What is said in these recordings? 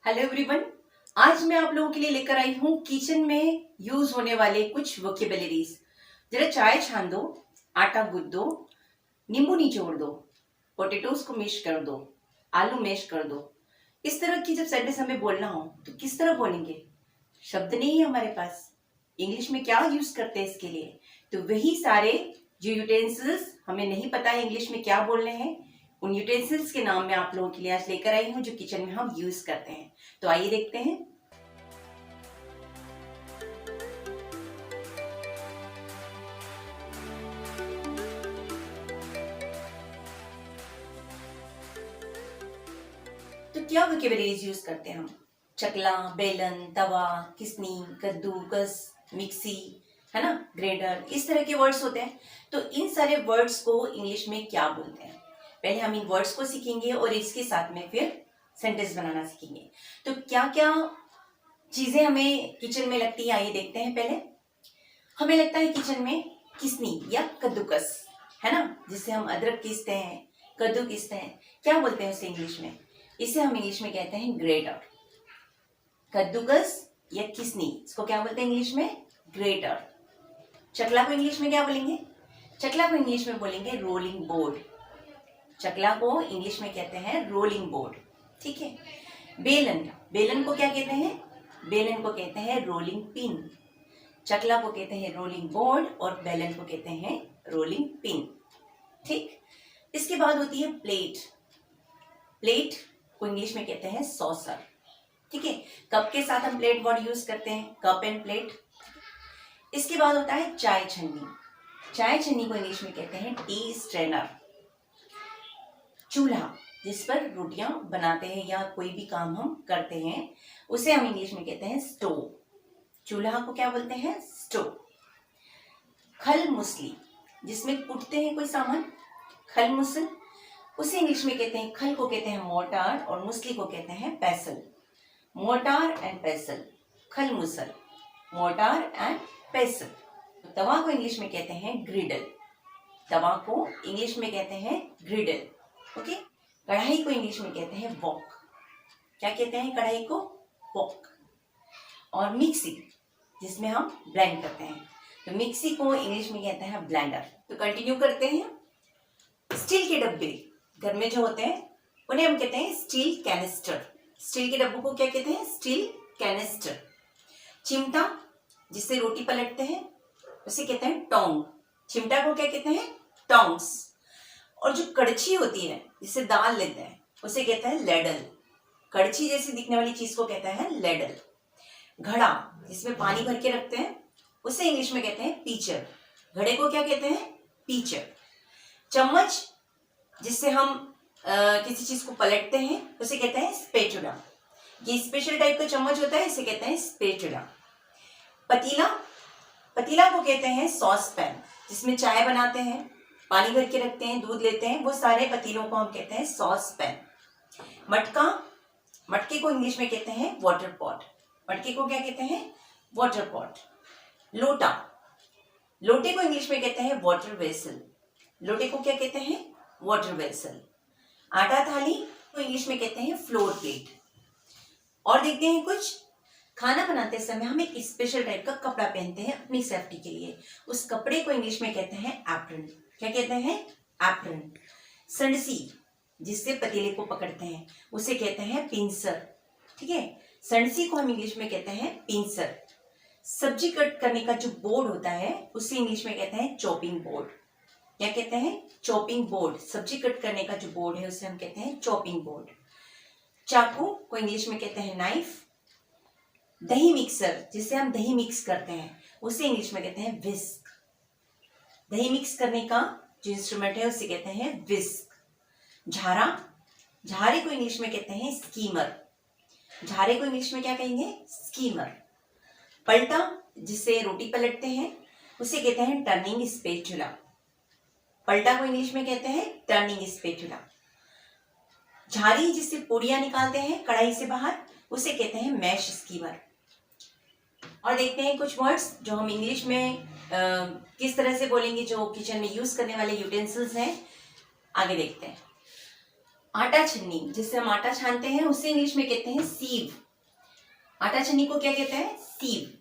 Hello everyone. आज मैं आप लोगों के लिए लेकर आई हूँ किचन में यूज होने वाले कुछ वोकेबलरीज। जरा चाय छान दो, आटा गूंद दो, नींबू निचोड़ दो, पोटेटोज को मैश कर दो, आलू मैश कर दो। इस तरह की जब सेंटेंस हमें बोलना हो तो किस तरह बोलेंगे? शब्द नहीं है हमारे पास। इंग्लिश में क्या यूज करते हैं इसके लिए? तो वही सारे जो यूटेंसिल्स हमें नहीं पता है इंग्लिश में क्या बोलने हैं, उन यूटेंसिल्स के नाम मैं आप लोगों के लिए आज लेकर आई हूँ जो किचन में हम यूज करते हैं। तो आइए देखते हैं। तो क्या वोकेबलरीज यूज करते हैं हम? चकला, बेलन, तवा, किसनी, कद्दूकस, मिक्सी, है ना, ग्राइंडर, इस तरह के वर्ड्स होते हैं। तो इन सारे वर्ड्स को इंग्लिश में क्या बोलते हैं? पहले हम इन वर्ड्स को सीखेंगे और इसके साथ में फिर सेंटेंस बनाना सीखेंगे। तो क्या क्या चीजें हमें किचन में लगती है, आइए देखते हैं। पहले हमें लगता है किचन में किसनी या कद्दूकस, है ना, जिससे हम अदरक पीसते हैं, कद्दू पीसते हैं। क्या बोलते हैं उसे इंग्लिश में? इसे हम इंग्लिश में कहते हैं ग्रेटर। कद्दूकस या किसनी, इसको क्या बोलते हैं इंग्लिश में? ग्रेटर। चकला को इंग्लिश में क्या बोलेंगे? चकला को इंग्लिश में बोलेंगे रोलिंग बोर्ड। चकला को इंग्लिश में कहते हैं रोलिंग बोर्ड। ठीक है। बेलन, बेलन को क्या कहते हैं? बेलन को कहते हैं रोलिंग पिन। चकला को कहते हैं रोलिंग बोर्ड और बेलन को कहते हैं रोलिंग पिन। ठीक। इसके बाद होती है प्लेट। प्लेट को इंग्लिश में कहते हैं सॉसर। ठीक है। कप के साथ हम प्लेट वर्ड यूज करते हैं, कप एंड प्लेट। इसके बाद होता है चाय छन्नी। चाय छन्नी को इंग्लिश में कहते हैं टी स्ट्रेनर। चूल्हा, जिस पर रोटियां बनाते हैं या कोई भी काम हम करते हैं, उसे हम इंग्लिश में कहते हैं स्टोव। चूल्हा को क्या बोलते हैं? स्टोव। खल मुसली, जिसमें कुटते हैं कोई सामान, खल मुसल, उसे इंग्लिश में कहते हैं, खल को कहते हैं मोर्टार और मुसली को कहते हैं पेसल। मोर्टार एंड पेसल, खल मुसल, मोर्टार एंड पेसल। तवा को इंग्लिश में कहते हैं ग्रिडल। तवा को इंग्लिश में कहते हैं ग्रिडल। ओके। कढ़ाई को इंग्लिश में कहते हैं वॉक। क्या कहते हैं कढ़ाई को? वॉक। और मिक्सी, जिसमें हम ब्लेंड करते हैं, तो मिक्सी को इंग्लिश में कहते हैं ब्लेंडर। तो कंटिन्यू करते हैं। स्टील के डब्बे घर में जो होते हैं उन्हें हम कहते हैं स्टील कैनिस्टर। स्टील के डब्बों को क्या कहते हैं? Steel canister. चिमटा, जिससे रोटी पलटते हैं, उसे कहते हैं टोंग। चिमटा को क्या कहते हैं? टोंग्स। और जो कड़छी होती है जिससे दाल लेते हैं, उसे कहते हैं लेडल। कड़छी जैसी दिखने वाली चीज को कहते हैं लेडल। घड़ा, जिसमें पानी भर के रखते हैं, उसे इंग्लिश में कहते हैं पीचर। घड़े को क्या कहते हैं? पीचर। चम्मच, जिससे हम किसी चीज को पलटते हैं, उसे कहते हैं स्पेचुला। ये स्पेशल टाइप का चम्मच होता है, इसे कहते हैं स्पेचुला। पतीला, पतीला को कहते हैं सॉस पैन, जिसमें चाय बनाते हैं, पानी भर के रखते हैं, दूध लेते हैं, वो सारे पतीलों को हम कहते हैं सॉस पैन। मटका, मटके को इंग्लिश में कहते हैं वाटर पॉट। मटके को क्या कहते हैं? Water pot. लोटा, लोटे को इंग्लिश में कहते हैं वाटर वेसल। लोटे को क्या कहते हैं? Water vessel. आटा थाली को इंग्लिश में कहते हैं फ्लोर प्लेट। और देखते हैं कुछ। खाना बनाते समय हम एक स्पेशल टाइप का कपड़ा पहनते हैं अपनी सेफ्टी के लिए, उस कपड़े को इंग्लिश में कहते हैं एप्रन। क्या कहते हैं? एप्रन। संडसी, जिससे पतीले को पकड़ते हैं, उसे कहते हैं पिंसर। ठीक है। संडसी को हम इंग्लिश में कहते हैं पिंसर। सब्जी कट करने का जो बोर्ड होता है, उसे इंग्लिश में कहते हैं चॉपिंग बोर्ड। क्या कहते हैं? Chopping board. सब्जी कट करने का जो बोर्ड है उसे हम कहते हैं चॉपिंग बोर्ड। चाकू को इंग्लिश में कहते हैं नाइफ। दही मिक्सर, जिससे हम दही मिक्स करते हैं, उसे इंग्लिश में कहते हैं विस्क। दही मिक्स करने का जो इंस्ट्रूमेंट है उसे कहते हैं विस्क। झारा, झारे को इंग्लिश में कहते हैं स्कीमर। झारे को इंग्लिश में क्या कहेंगे? स्कीमर। पलटा, जिससे रोटी पलटते हैं, उसे कहते हैं टर्निंग स्पेचुला। पलटा को इंग्लिश में कहते हैं टर्निंग स्पेचुला। झारी, जिससे पूड़ियां निकालते हैं कढ़ाई से बाहर, उसे कहते हैं मैश स्कीमर। और देखते हैं कुछ वर्ड्स जो हम इंग्लिश में किस तरह से बोलेंगे, जो किचन में यूज करने वाले यूटेंसिल्स हैं। आगे देखते हैं। आटा छन्नी, जिससे हम आटा छानते हैं, उसे इंग्लिश में कहते हैं सीव। आटा छन्नी को क्या कहते हैं? सीव।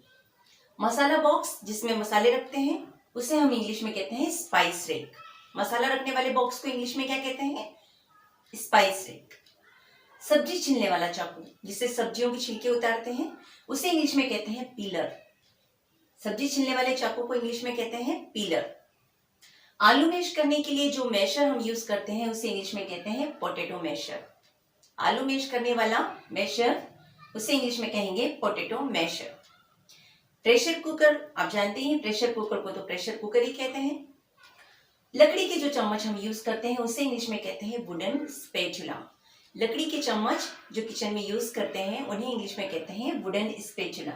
मसाला बॉक्स, जिसमें मसाले रखते हैं, उसे हम इंग्लिश में कहते हैं स्पाइस रैक। मसाला रखने वाले बॉक्स को इंग्लिश में क्या कहते हैं? Spice rack. सब्जी छीलने वाला चाकू, जिससे सब्जियों के छिलके उतारते हैं, उसे इंग्लिश में कहते हैं पीलर। सब्जी छीलने वाले चाकू को इंग्लिश में कहते हैं पीलर। आलू मैश करने के लिए जो मैशर हम यूज करते हैं, उसे इंग्लिश में कहते हैं पोटैटो मैशर। आलू मैश करने वाला मैशर, उसे इंग्लिश में कहेंगे पोटैटो मैशर। प्रेशर कुकर, आप जानते हैं प्रेशर कुकर को तो प्रेशर कुकर ही कहते हैं। लकड़ी के जो चम्मच हम यूज करते हैं, उसे इंग्लिश में कहते हैं वुडन स्पैचुला। लकड़ी के चम्मच जो किचन में यूज करते हैं, उन्हें इंग्लिश में कहते हैं वुडन स्पैचुला।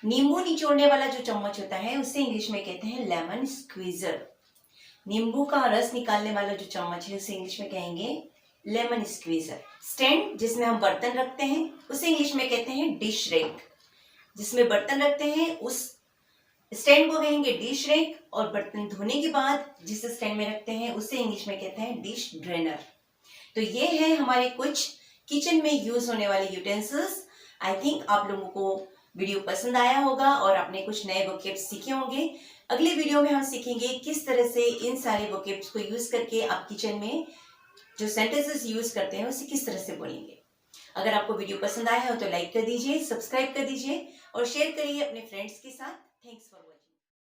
नींबू निचोड़ने वाला जो चम्मच होता है, उसे इंग्लिश में कहते हैं लेमन स्क्वीजर। नींबू का रस निकालने वाला जो चम्मच है, उसे इंग्लिश में कहेंगे लेमन स्क्वीजर। स्टैंड, जिसमें हम बर्तन रखते हैं, उसे इंग्लिश में कहते हैं डिश रैक। जिसमें बर्तन रखते हैं, उस स्टैंड को कहेंगे डिश रैक। और बर्तन धोने के बाद जिस स्टैंड में रखते हैं, उसे इंग्लिश में कहते हैं डिश ड्रेनर। तो ये है हमारे कुछ किचन में यूज होने वाले यूटेंसिल्स। आई थिंक आप लोगों को वीडियो पसंद आया होगा और आपने कुछ नए वोकैब्स सीखे होंगे। अगले वीडियो में हम सीखेंगे किस तरह से इन सारे वोकैब्स को यूज करके आप किचन में जो सेंटेंसेस यूज करते हैं, उसे किस तरह से बोलेंगे। अगर आपको वीडियो पसंद आया हो तो लाइक कर दीजिए, सब्सक्राइब कर दीजिए और शेयर करिए अपने फ्रेंड्स के साथ। Thanks for watching.